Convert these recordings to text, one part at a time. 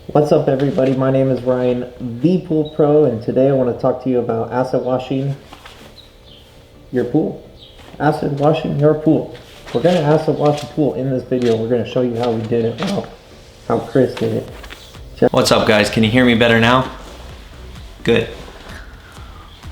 What's up, everybody? My name is Ryan, the Pool Pro, and today I want to talk to you about acid washing your pool. Acid washing your pool. We're going to acid wash the pool in this video. We're going to show you how we did it, how Chris did it. What's up, guys? Can you hear me better now? Good.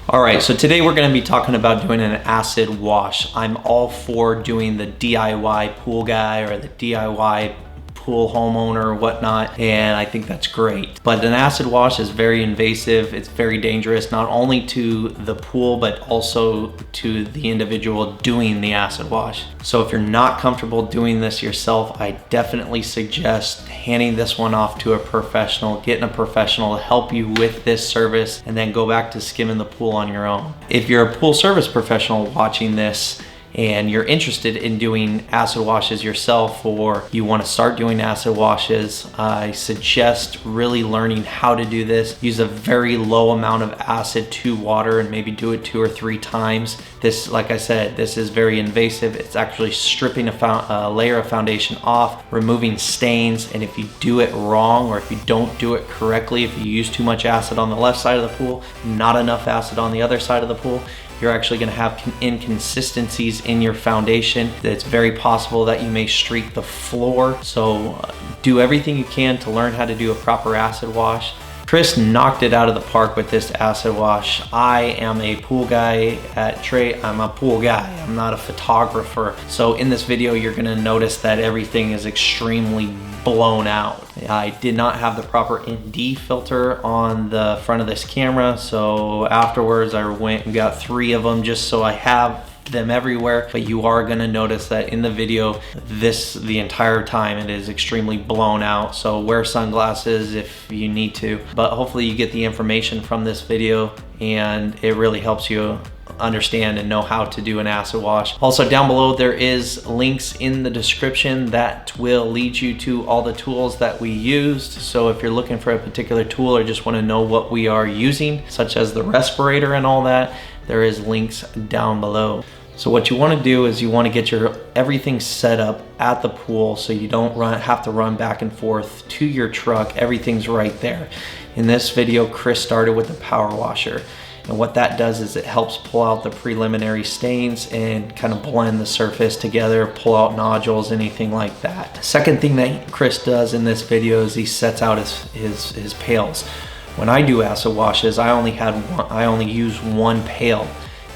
All right, so today we're gonna be talking about doing an acid wash. I'm all for doing the DIY pool guy or the DIY pool homeowner or whatnot, and I think that's great. But an acid wash is very invasive. It's very dangerous, not only to the pool, but also to the individual doing the acid wash. So if you're not comfortable doing this yourself, I definitely suggest handing this one off to a professional, getting a professional to help you with this service, and then go back to skimming the pool on your own. If you're a pool service professional watching this, and you're interested in doing acid washes yourself, or you want to start doing acid washes, I suggest really learning how to do this. Use a very low amount of acid to water and maybe do it 2 or 3 times. This, like I said, this is very invasive. It's actually stripping a layer of foundation off, removing stains, and if you do it wrong, or if you don't do it correctly, if you use too much acid on the left side of the pool, not enough acid on the other side of the pool, you're actually going to have inconsistencies in your foundation. It's very possible that you may streak the floor. So do everything you can to learn how to do a proper acid wash. Chris knocked it out of the park with this acid wash. I am a pool guy at Trey. I'm a pool guy. I'm not a photographer. So in this video, you're gonna notice that everything is extremely blown out. I did not have the proper ND filter on the front of this camera. So afterwards I went and got 3 of them just so I have them everywhere, but you are going to notice that in the video the entire time it is extremely blown out. So wear sunglasses if you need to, but hopefully you get the information from this video and it really helps you understand and know how to do an acid wash. Also, down below there is links in the description that will lead you to all the tools that we used. So if you're looking for a particular tool or just want to know what we are using, such as the respirator and all that, there is links down below. So what you want to do is you want to get everything set up at the pool so you don't have to run back and forth to your truck. Everything's right there. In this video, Chris started with the power washer. And what that does is it helps pull out the preliminary stains and kind of blend the surface together, pull out nodules, anything like that. Second thing that Chris does in this video is he sets out his pails. When I do acid washes, I only use 1 pail.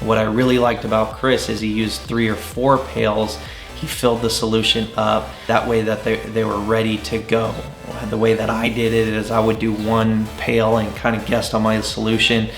What I really liked about Chris is he used 3 or 4 pails. He filled the solution up that way that they were ready to go. The way that I did it is I would do 1 pail and kind of guess on my solution,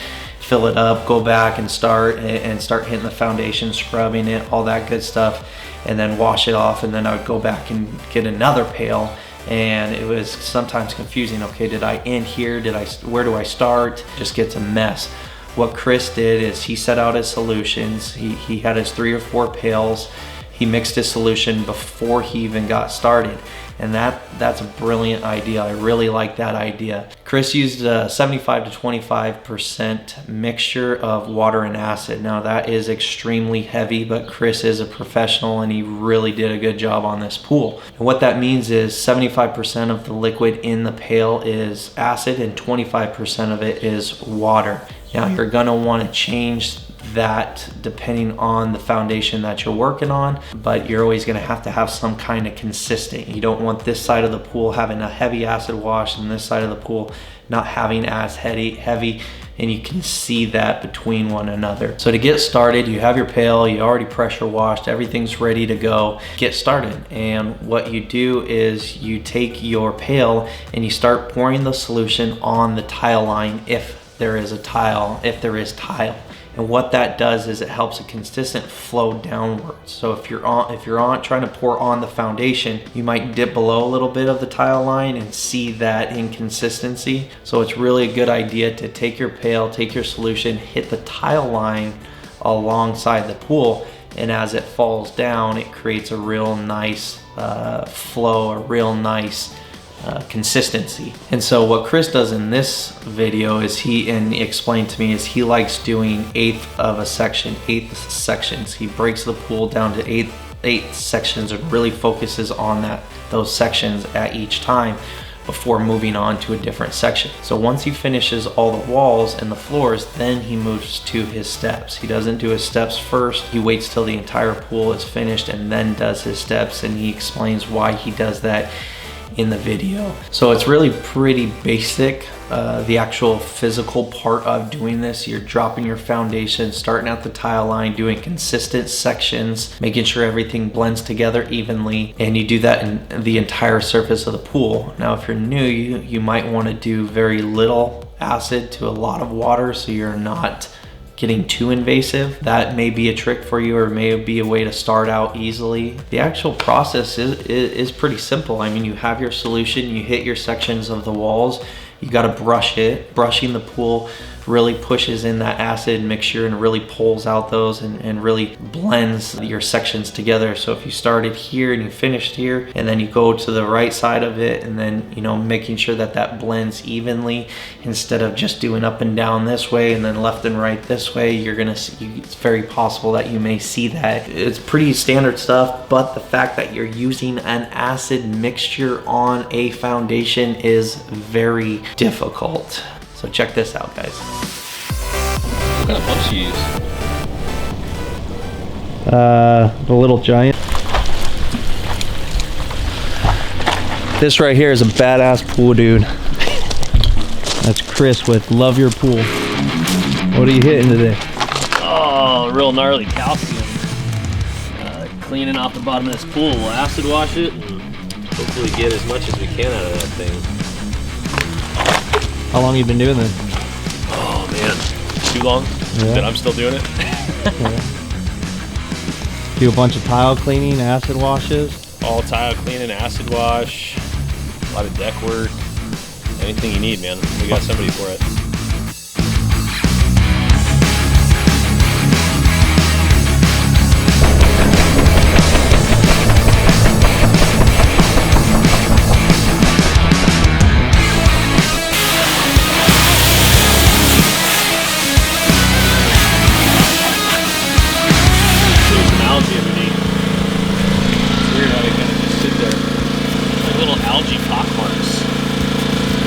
fill it up, go back and start hitting the foundation, scrubbing it, all that good stuff, and then wash it off, and then I would go back and get another pail. And it was sometimes confusing. Okay, did I end here? Where do I start? It just gets a mess. What Chris did is he set out his solutions. He had his 3 or 4 pails. He mixed his solution before he even got started. And that's a brilliant idea. I really like that idea. Chris used a 75 to 25% mixture of water and acid. Now that is extremely heavy, but Chris is a professional and he really did a good job on this pool. And what that means is 75% of the liquid in the pail is acid and 25% of it is water. Now you're gonna wanna change that depending on the foundation that you're working on, but you're always going to have some kind of consistent. You don't want this side of the pool having a heavy acid wash and this side of the pool not having as heavy, and you can see that between one another. So to get started, you have your pail, you already pressure washed, everything's ready to go. Get started, and what you do is you take your pail and you start pouring the solution on the tile line if there is tile. And what that does is it helps a consistent flow downwards. So if you're trying to pour on the foundation, you might dip below a little bit of the tile line and see that inconsistency. So it's really a good idea to take your pail, take your solution, hit the tile line alongside the pool, and as it falls down, it creates a real nice flow, a real nice consistency. And so what Chris does in this video is he explained to me is he likes doing eighth sections. He breaks the pool down to eighth sections and really focuses on those sections at each time, before moving on to a different section. So once he finishes all the walls and the floors, then he moves to his steps. He doesn't do his steps first. He waits till the entire pool is finished and then does his steps, and he explains why he does that in the video. So it's really pretty basic. The actual physical part of doing this, you're dropping your foundation, starting at the tile line, doing consistent sections, making sure everything blends together evenly, and you do that in the entire surface of the pool. Now if you're new, you might want to do very little acid to a lot of water so you're not getting too invasive. That may be a trick for you, or may be a way to start out easily. The actual process is pretty simple. I mean, you have your solution, you hit your sections of the walls, you got to brush it. Brushing the pool really pushes in that acid mixture and really pulls out those and really blends your sections together. So if you started here and you finished here, and then you go to the right side of it, and then, you know, making sure that that blends evenly instead of just doing up and down this way and then left and right this way, you're gonna see, it's very possible that you may see that. It's pretty standard stuff, but the fact that you're using an acid mixture on a foundation is very difficult. So check this out, guys. What kind of pumps do you use? The Little Giant. This right here is a badass pool, dude. That's Chris with Love Your Pool. What are you hitting today? Oh, real gnarly calcium. Cleaning off the bottom of this pool. We'll acid wash it and hopefully get as much as we can out of that thing. How long you been doing this? Oh man, too long that I'm still doing it. Yeah. Do a bunch of tile cleaning, acid washes? All tile cleaning, acid wash, a lot of deck work, anything you need, man. We got somebody for it. Algae pockmarks.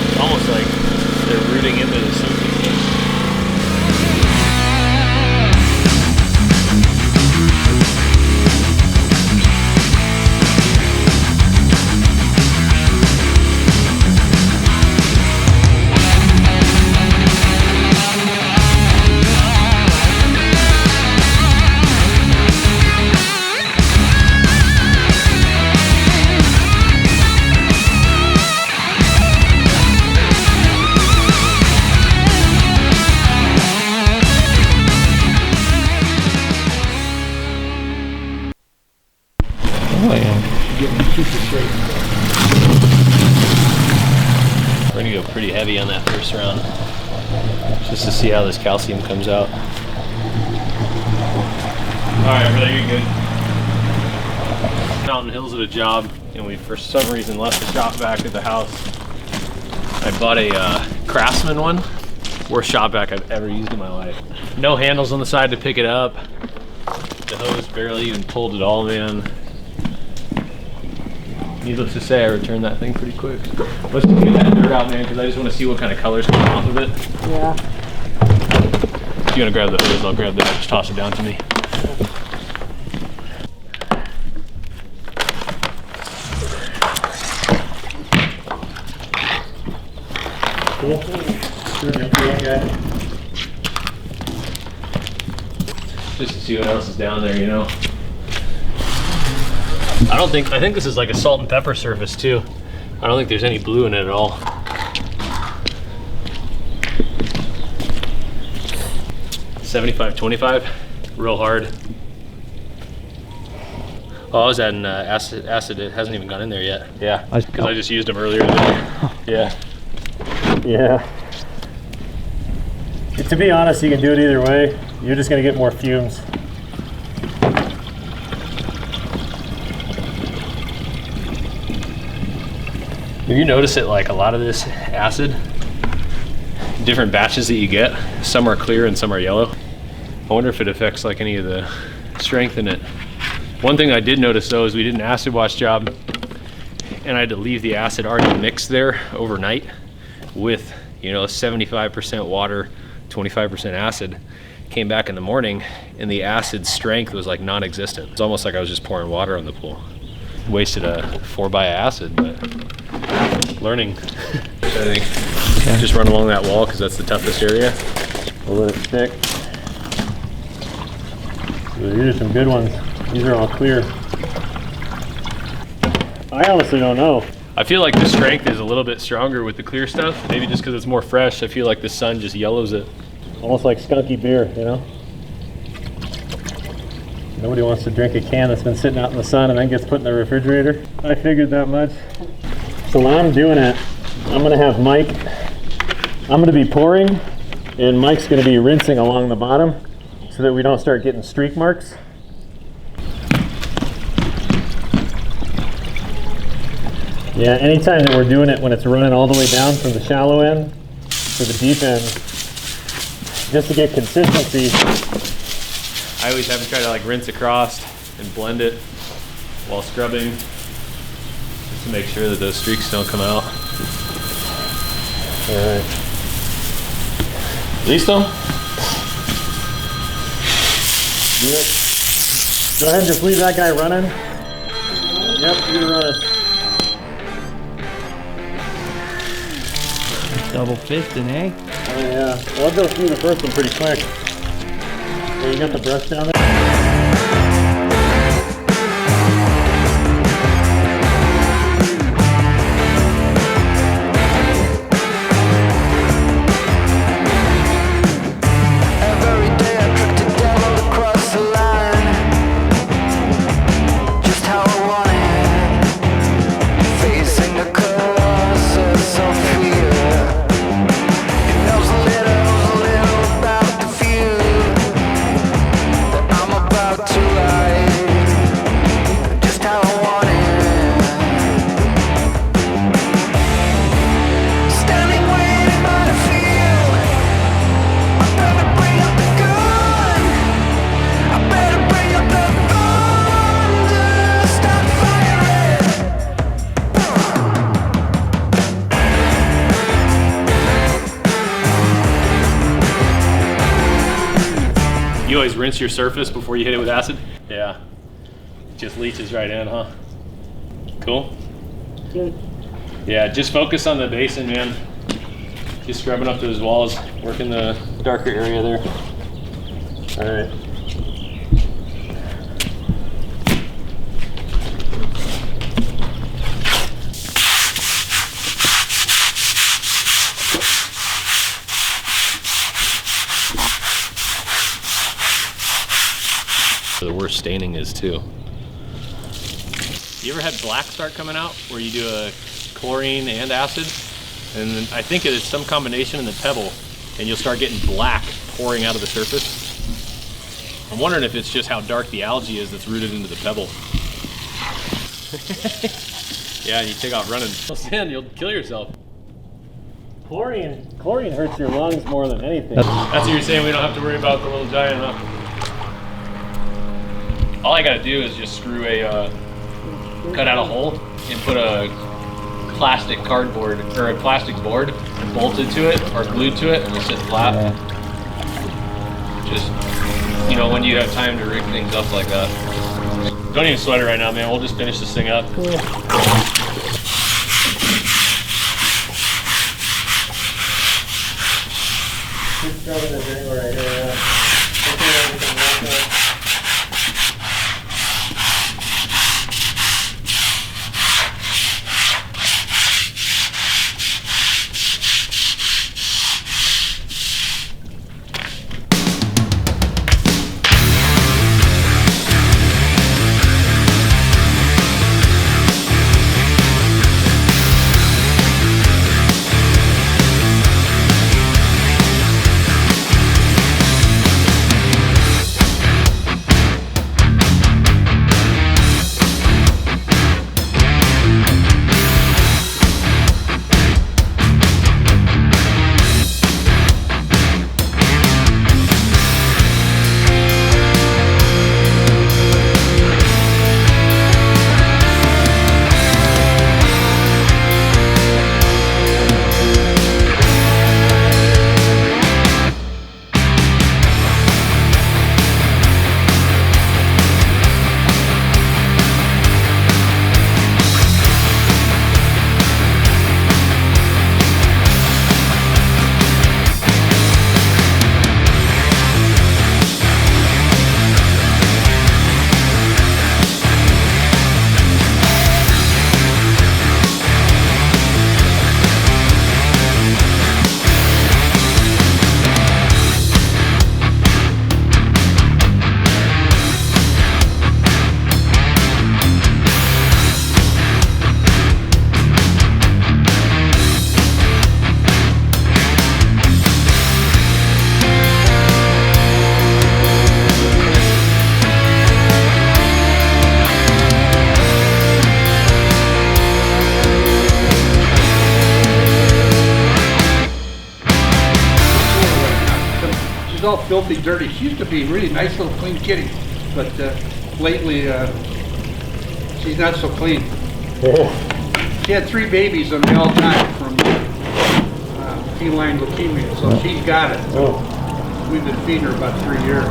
It's almost like they're rooting into the surface. Oh yeah. We're gonna go pretty heavy on that first round, just to see how this calcium comes out. All right, brother, you're good. Mountain Hills at a job, and we for some reason left the shop vac at the house. I bought a Craftsman one, worst shop vac I've ever used in my life. No handles on the side to pick it up. The hose barely even pulled at all, man. Needless to say, I returned that thing pretty quick. Let's just get that dirt out, man, because I just want to see what kind of colors come off of it. Yeah. If you want to grab the hose, I'll grab that. Just toss it down to me. Cool. Just to see what else is down there, you know. I think this is like a salt and pepper surface too. I don't think there's any blue in it at all. $75.25, real hard. Oh, I was adding acid. It hasn't even gone in there yet. Yeah, because I just used them earlier today. Yeah. Yeah. To be honest, you can do it either way. You're just gonna get more fumes. If you notice it, like a lot of this acid, different batches that you get, some are clear and some are yellow. I wonder if it affects like any of the strength in it. One thing I did notice though is we did an acid wash job and I had to leave the acid already mixed there overnight with, you know, 75% water, 25% acid. Came back in the morning and the acid strength was like non-existent. It's almost like I was just pouring water on the pool. Wasted a 4x acid, but learning. I think just run along that wall because that's the toughest area. We'll let it stick. So these are some good ones. These are all clear. I honestly don't know. I feel like the strength is a little bit stronger with the clear stuff. Maybe just because it's more fresh. I feel like the sun just yellows it. Almost like skunky beer, you know? Nobody wants to drink a can that's been sitting out in the sun and then gets put in the refrigerator. I figured that much. So while I'm doing it, I'm gonna have Mike, I'm gonna be pouring and Mike's gonna be rinsing along the bottom so that we don't start getting streak marks. Yeah, anytime that we're doing it when it's running all the way down from the shallow end to the deep end, just to get consistency. I always have to try to like rinse across and blend it while scrubbing just to make sure that those streaks don't come out. All right. Listo? Do it. Go ahead and just leave that guy running. Yep, you're running. Double fisting, eh? Oh yeah. Well, I'll go through the first one pretty quick. Hey, you got the brush down there? You always rinse your surface before you hit it with acid? Yeah. It just leaches right in, huh? Cool? Good. Yeah, just focus on the basin, man. Just scrubbing up those walls, working the darker area there. All right. The worst staining is too. You ever had black start coming out where you do a chlorine and acid? And then I think it's some combination in the pebble and you'll start getting black pouring out of the surface. I'm wondering if it's just how dark the algae is that's rooted into the pebble. Yeah, and you take off running. Then you'll kill yourself. Chlorine hurts your lungs more than anything. That's what you're saying, we don't have to worry about the little giant, huh? All I gotta do is just screw a, cut out a hole and put a plastic cardboard or a plastic board bolted to it or glued to it and it'll sit flat. Just, you know, when you have time to rig things up like that. Don't even sweat it right now, man. We'll just finish this thing up. Keep scrubbing this anywhere right here, yeah. all filthy, dirty. She used to be a really nice little clean kitty, but lately she's not so clean. She had 3 babies and they all died from feline leukemia, so she's got it. So we've been feeding her about 3 years.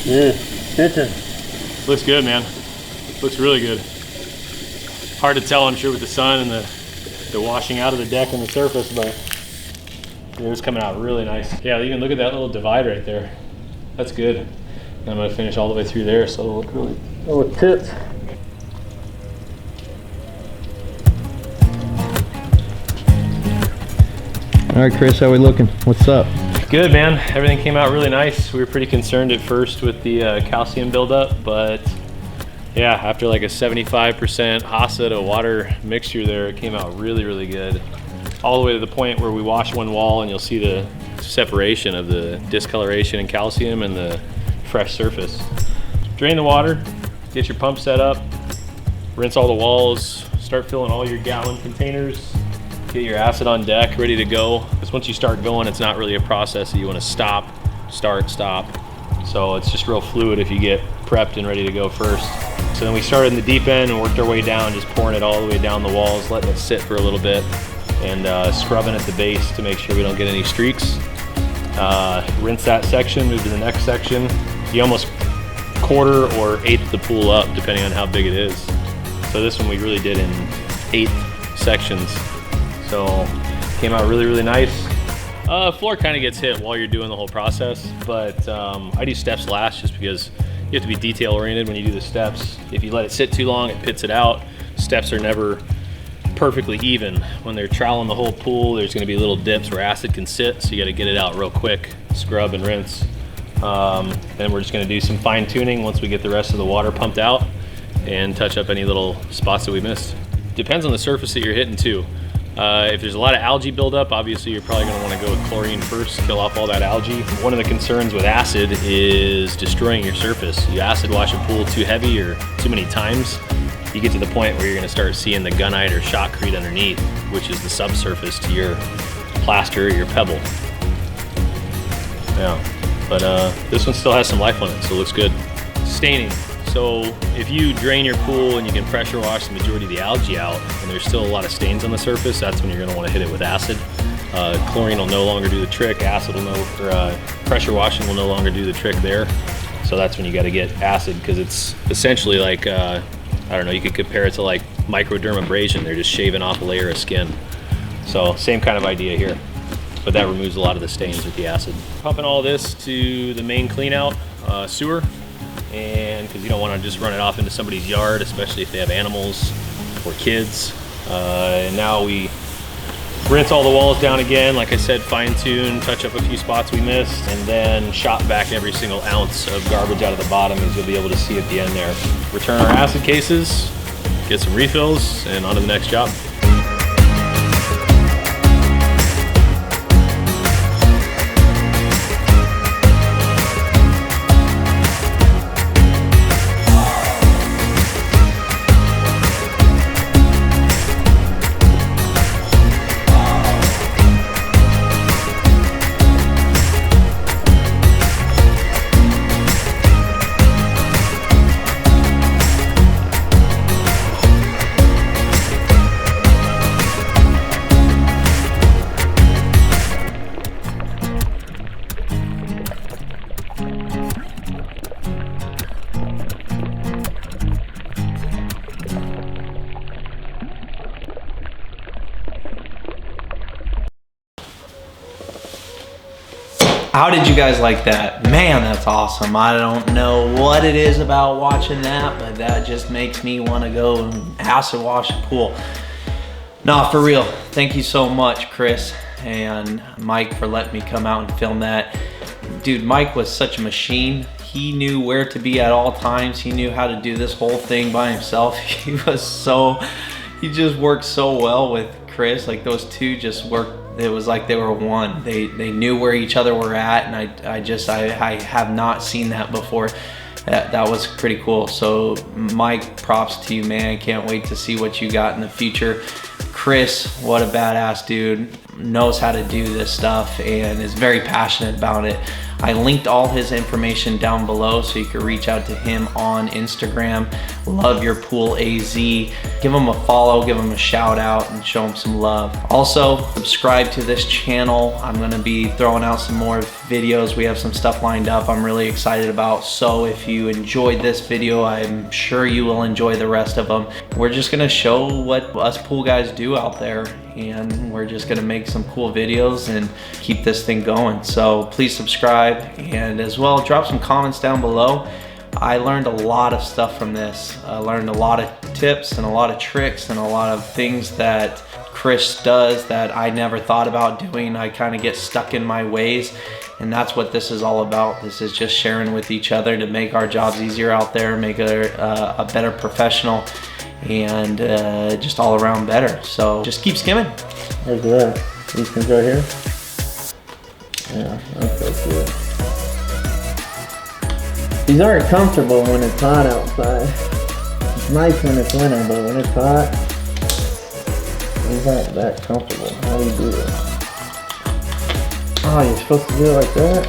Yeah, stitching. Looks good, man. Looks really good. Hard to tell, I'm sure, with the sun and the washing out of the deck and the surface, but it was coming out really nice. Yeah, you can look at that little divide right there. That's good. And I'm gonna finish all the way through there, so it'll look really. Oh, tits. All right, Chris, how we looking? What's up? Good, man. Everything came out really nice. We were pretty concerned at first with the calcium buildup, but yeah, after like a 75% HASA to water mixture there, it came out really, really good. All the way to the point where we wash one wall and you'll see the separation of the discoloration and calcium and the fresh surface. Drain the water, get your pump set up, rinse all the walls, start filling all your gallon containers, get your acid on deck, ready to go. Because once you start going, it's not really a process that you want to stop, start, stop. So it's just real fluid if you get prepped and ready to go first. So then we started in the deep end and worked our way down, just pouring it all the way down the walls, letting it sit for a little bit, and scrubbing at the base to make sure we don't get any streaks. Rinse that section, move to the next section. You almost quarter or eighth the pool up, depending on how big it is. So this one we really did in 8 sections. So came out really, really nice. Floor kind of gets hit while you're doing the whole process, but I do steps last just because you have to be detail oriented when you do the steps. If you let it sit too long, it pits it out. Steps are never perfectly even. When they're troweling the whole pool, there's gonna be little dips where acid can sit, so you gotta get it out real quick, scrub and rinse. Then we're just gonna do some fine tuning once we get the rest of the water pumped out and touch up any little spots that we missed. Depends on the surface that you're hitting too. If there's a lot of algae buildup, obviously you're probably going to want to go with chlorine first, kill off all that algae. One of the concerns with acid is destroying your surface. You acid wash a pool too heavy or too many times, you get to the point where you're going to start seeing the gunite or shotcrete underneath, which is the subsurface to your plaster or your pebble. Yeah, but this one still has some life on it, so it looks good. Staining. So if you drain your pool and you can pressure wash the majority of the algae out and there's still a lot of stains on the surface, that's when you're going to want to hit it with acid. Chlorine will no longer do the trick. Acid will pressure washing will no longer do the trick there. So that's when you got to get acid, because it's essentially like, I don't know, you could compare it to like microdermabrasion. They're just shaving off a layer of skin. So same kind of idea here, but that removes a lot of the stains with the acid. Pumping all this to the main clean out sewer. And because you don't want to just run it off into somebody's yard, especially if they have animals or kids. And now we rinse all the walls down again, like I said, fine tune, touch up a few spots we missed, and then shop back every single ounce of garbage out of the bottom, as you'll be able to see at the end there. Return our acid cases, get some refills, and on to the next job. How did you guys like that? Man, that's awesome. I don't know what it is about watching that, but that just makes me want to go and acid wash a pool. Nah, for real. Thank you so much, Chris and Mike, for letting me come out and film that. Dude, Mike was such a machine. He knew where to be at all times. He knew how to do this whole thing by himself. He just worked so well with Chris. Like, those two just worked. It was like they were one. They knew where each other were at, and I have not seen that before. That was pretty cool. So Mike, props to you, man. Can't wait to see what you got in the future. Chris, what a badass dude, knows how to do this stuff and is very passionate about it. I linked all his information down below so you can reach out to him on Instagram. Love Your Pool AZ. Give him a follow, give him a shout out, and show him some love. Also, subscribe to this channel. I'm gonna be throwing out some more videos. We have some stuff lined up I'm really excited about. So if you enjoyed this video, I'm sure you will enjoy the rest of them. We're just gonna show what us pool guys do out there, and we're just gonna make some cool videos and keep this thing going. So please subscribe, and as well drop some comments down below. I learned a lot of stuff from this. I learned a lot of tips and a lot of tricks and a lot of things that Chris does that I never thought about doing. I kind of get stuck in my ways, and that's what this is all about. This is just sharing with each other to make our jobs easier out there, make a better professional, and just all around better. So just keep skimming. Where's that? These things right here? Yeah, okay, good. These aren't comfortable when it's hot outside. It's nice when it's winter, but when it's hot, these aren't that comfortable. How do you do this? Oh, you're supposed to do it like that?